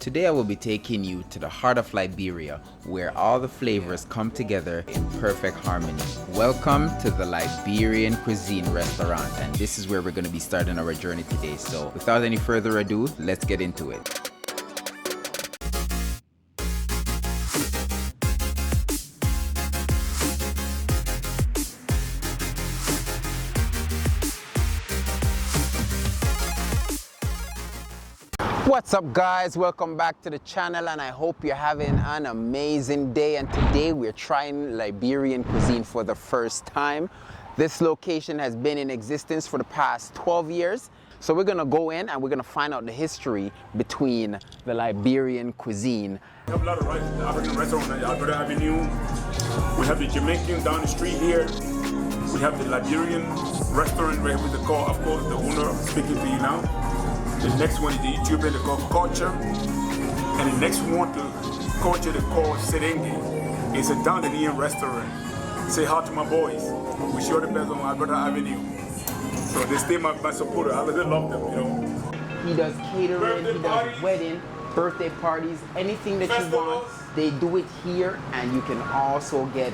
Today I will be taking you to the heart of Liberia, where all the flavors come together in perfect harmony. Welcome to the Liberian Cuisine Restaurant, and this is where we're going to be starting our journey today. So without any further ado, let's get into it. What's up guys, welcome back to the channel, and I hope you're having an amazing day. And today we're trying Liberian cuisine for the first time. This location has been in existence for the past 12 years. So we're gonna go in and we're gonna find out the history between the Liberian cuisine. We have a lot of African restaurants on Adorned Avenue. We have the Jamaican down the street here. We have the Liberian restaurant right with the call, of course, the owner speaking to you now. The next one is the Ethiopian, they call culture. And the next one, the culture, they call serenge. It's a down the Indian restaurant. Say hi to my boys. We show the best on Adorned Avenue. So they stay my supporter. I really love them, you know. He does catering, he does wedding, birthday parties, anything that you want. They do it here, and you can also get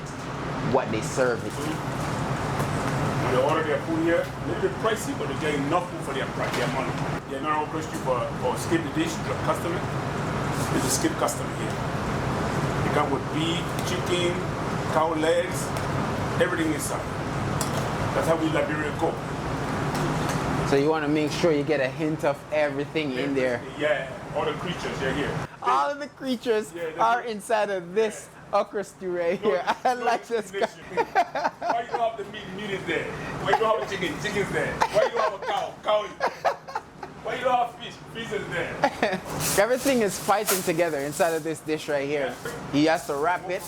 what they serve it. When they order their food here, a little bit pricey, but they get enough food for their money. They're not request you for skip the dish to a customer. It's a skip customer here. They come with beef, chicken, cow legs, everything inside. That's how we Liberian cook. So you want to make sure you get a hint of everything in there. Yeah, all the creatures, they're here. All of the creatures are inside of this okra stew right here. I like this guy. Why you don't have the meat is there? Why you don't have the chicken's there? Why you don't have a cow is there? Why you don't have fish is there? Everything is fighting together inside of this dish right here. He has to wrap it.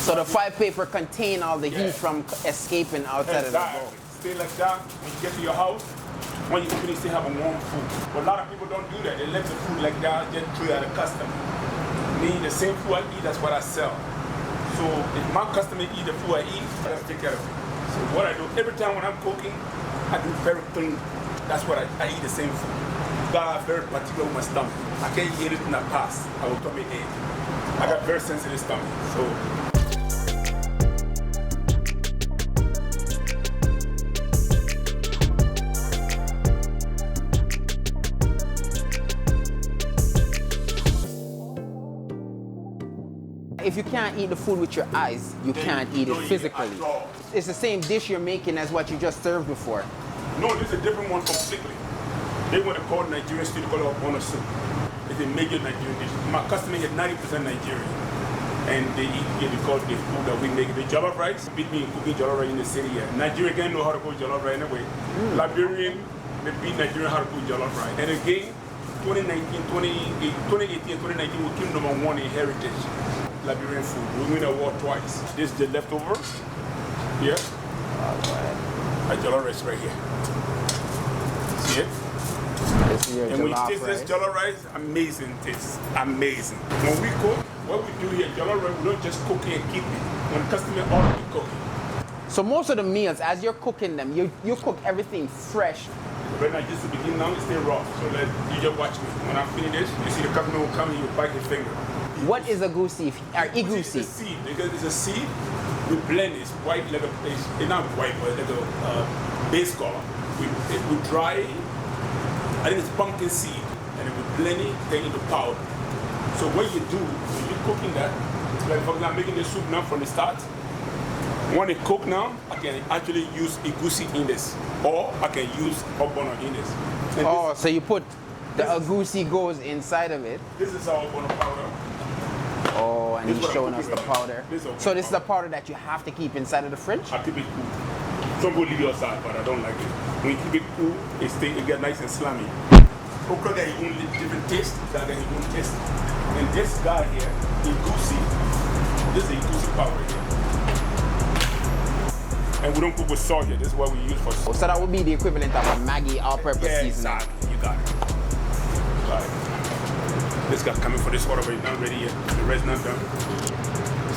So the foil paper contain all the heat from escaping outside of the bowl. Stay like that. When you get to your house, when you finish, still have a warm food. But a lot of people don't do that. They let the food like that, just throw it at the customer. Me, the same food I eat, that's what I sell. So if my customer eat the food I eat, I have to take care of it. So what I do, every time when I'm cooking, I do very clean. That's what I eat the same food. I'm very particular with my stomach. I can't eat anything that pass. I will come in egg. I got very sensitive stomach. So. If you can't eat the food with your eyes, you can't eat it physically. It's the same dish you're making as what you just served before. No, this is a different one completely. They want to call Nigerian street, call it bonus soup. It's a major Nigerian dish. My customer is 90% Nigerian. And they eat here because the food that we make. The jollof rice, beat me in cooking jollof rice in the city here. Nigeria can't know how to cook jollof rice anyway. Liberian, they beat Nigerian how to cook jollof rice. And again, 2018 and 2019, we came #1 in heritage. Liberian food. We win an award twice. This is the leftovers. Here. A jollof rice right here. See it? This is your and when you taste this jollof rice, amazing taste. Amazing. When we cook, what we do here, jollof rice, we don't just cook it and keep it. When the customer order, we cook it. So most of the meals, as you're cooking them, you cook everything fresh. Right now, just to begin now, it's still raw. So you just watch me. When I finish this, you see the customer will come and you bite his finger. What is a goosey or igusi? It's a seed, because it's a seed. We blend it. It's white, like it's not white, but like a base color. We dry it. I think it's pumpkin seed, and then we blend it, take it into powder. So what you do when you're cooking that, like for example, I'm making the soup now from the start. When it cook now, I can actually use igusi in this, or I can use ogbono in this. And so you put the agusi goes inside of it. This is our ogbono powder. Oh, and he's showing us the powder. So this is the powder that you have to keep inside of the fridge? I keep it cool. Some people leave it outside, but I don't like it. When you keep it cool, it gets nice and slimy. Okra got his own different taste, that got his own taste. And this guy here, igusi, this is igusi powder here. And we don't cook with salt yet. This is what we use for salt. So that would be the equivalent of a Maggi all-purpose seasoning. Exactly. You got it. This guy's coming for this order, but he's not ready yet. The rest not done.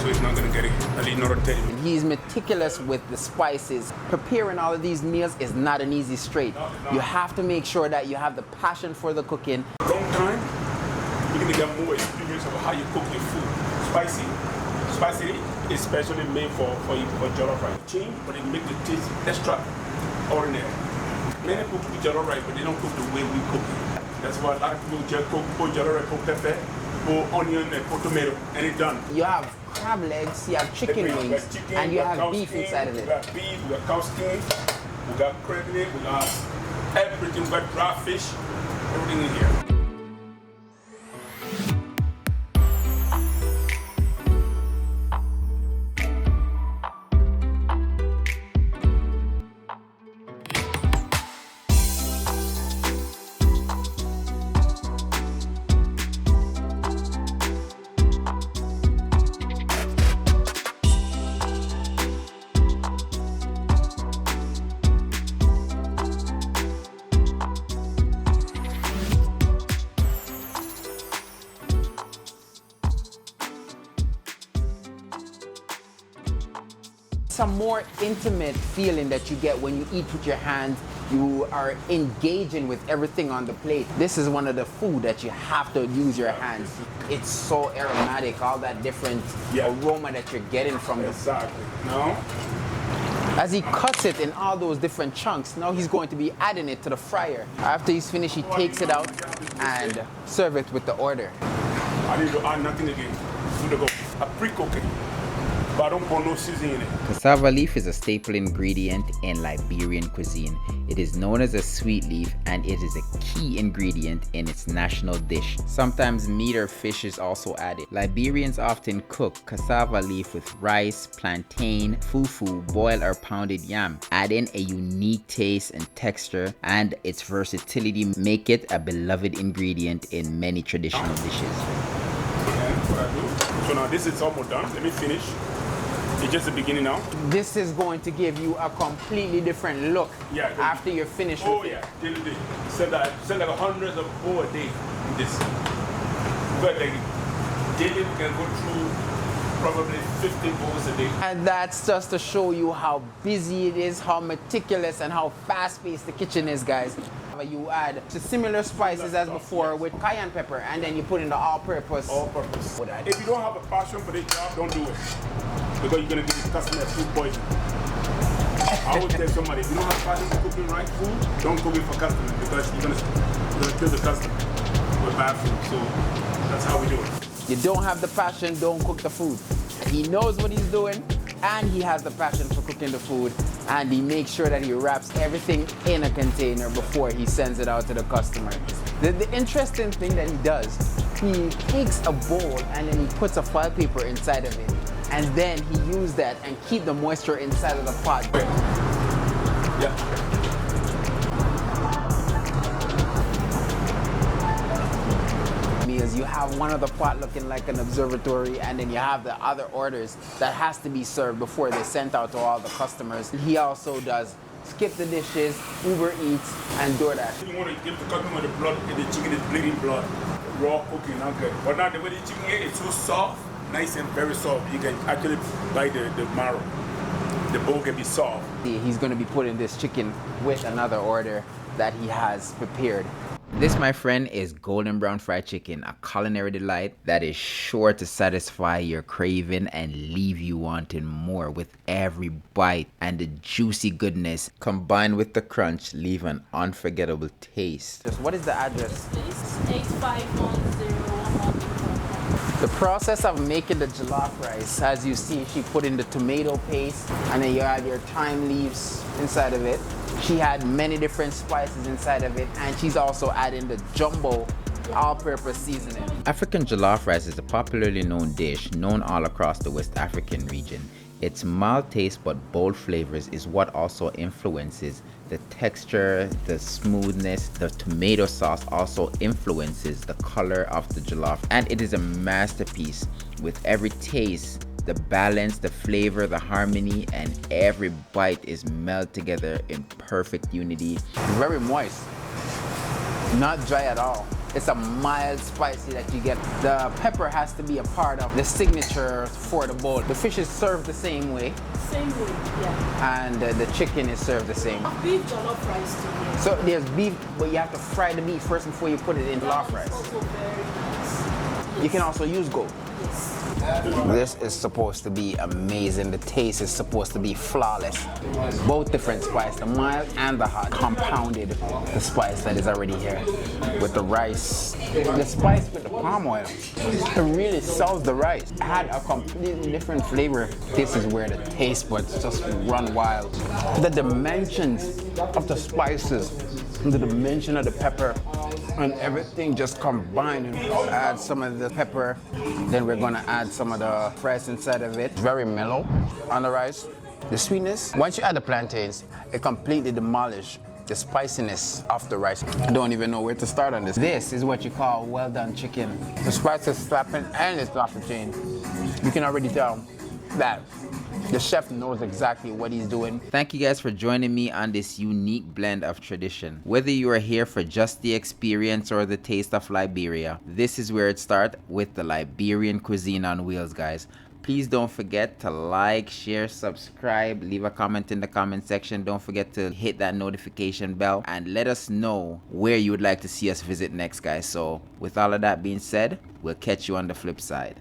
So he's not gonna get it. At least not a 10. He's meticulous with the spices. Preparing all of these meals is not an easy straight. You have to make sure that you have the passion for the cooking. Don't time, you're gonna get more experience of how you cook your food. Spicy, especially made for jollof rice. Change, but it makes the taste extra ordinary. Many people cook jollof rice, but they don't cook the way we cook it. That's why a lot of people just put jollof rice, put pepper, put onion, and put tomato, and it's done. You have crab legs, you have chicken wings, and you have beef inside of it. We got beef, we got cow skin, we got crab leg, we got everything, we got dry fish, everything in here. It's a more intimate feeling that you get when you eat with your hands. You are engaging with everything on the plate. This is one of the food that you have to use your hands. It's so aromatic, all that different aroma that you're getting from the food. Exactly. No? As he cuts it in all those different chunks, now he's going to be adding it to the fryer. After he's finished, he takes it out and serve it with the order. I need to add nothing again. Good to go. I pre-cook it, but I don't put no seasoning in it. Cassava leaf is a staple ingredient in Liberian cuisine. It is known as a sweet leaf and it is a key ingredient in its national dish. Sometimes meat or fish is also added. Liberians often cook cassava leaf with rice, plantain, fufu, boiled or pounded yam, adding a unique taste and texture, and its versatility make it a beloved ingredient in many traditional dishes. And what I do, so now this is almost done. Let me finish. It's just the beginning now. This is going to give you a completely different look after you're finished with it. Day to day. Sell like hundreds of bowl a day with this. But like daily we can go through probably 50 bowls a day. And that's just to show you how busy it is, how meticulous and how fast-paced the kitchen is, guys. You add similar spices as before with cayenne pepper, and then you put in the all-purpose. All-purpose. If you don't have a passion for this job, don't do it. Because you're going to give the customer food poison. I always tell somebody, if you don't have passion for cooking right food, don't cook it for customers, because you're gonna kill the customer with bad food. So that's how we do it. You don't have the passion, don't cook the food. He knows what he's doing, and he has the passion for cooking the food, and he makes sure that he wraps everything in a container before he sends it out to the customer. The interesting thing that he does, he takes a bowl and then he puts a foil paper inside of it, and then he uses that and keep the moisture inside of the pot. Yeah. Because you have one of the pot looking like an observatory, and then you have the other orders that has to be served before they're sent out to all the customers. He also does skip the dishes, Uber Eats, and DoorDash. You want to give the customer the blood, and the chicken is bleeding blood. Raw cooking, not good. But now the way the chicken is so soft, nice and very soft. You can actually bite the marrow. The bone can be soft. He's going to be putting this chicken with another order that he has prepared. This, my friend, is golden brown fried chicken, a culinary delight that is sure to satisfy your craving and leave you wanting more with every bite, and the juicy goodness combined with the crunch leave an unforgettable taste. Just what is the address? It's 851011. The process of making the jollof rice, as you see, she put in the tomato paste, and then you add your thyme leaves inside of it. She had many different spices inside of it, and she's also adding the jumbo all-purpose seasoning. African jollof rice is a popularly known dish known all across the West African region. Its mild taste but bold flavors is what also influences the texture, the smoothness. The tomato sauce also influences the color of the jollof, and it is a masterpiece with every taste. The balance, the flavor, the harmony, and every bite is melded together in perfect unity. Very moist, not dry at all. It's a mild spicy that you get. The pepper has to be a part of the signature for the bowl. The fish is served the same way. Same way, yeah. And the chicken is served the same. Beef jollof rice too. Yes. So there's beef, but you have to fry the beef first before you put it in jollof rice. Also very nice. You can also use goat. Yes. This is supposed to be amazing. The taste is supposed to be flawless. Both different spice, the mild and the hot, compounded the spice that is already here with the rice. The spice with the palm oil, it really sells the rice. It had a completely different flavor. This is where the taste buds just run wild. The dimensions of the spices, the dimension of the pepper, and everything just combined. Add some of the pepper, then we're gonna add some of the rice inside of it. Very mellow on the rice. The sweetness, once you add the plantains, it completely demolishes the spiciness of the rice. I don't even know where to start on this. This is what you call well done chicken. The spice is slapping and it's off the chain. You can already tell that the chef knows exactly what he's doing. Thank you guys for joining me on this unique blend of tradition. Whether you are here for just the experience or the taste of Liberia, this is where it starts with the Liberian cuisine on wheels, guys. Please don't forget to like, share, subscribe, leave a comment in the comment section. Don't forget to hit that notification bell and let us know where you would like to see us visit next, guys. So with all of that being said, we'll catch you on the flip side.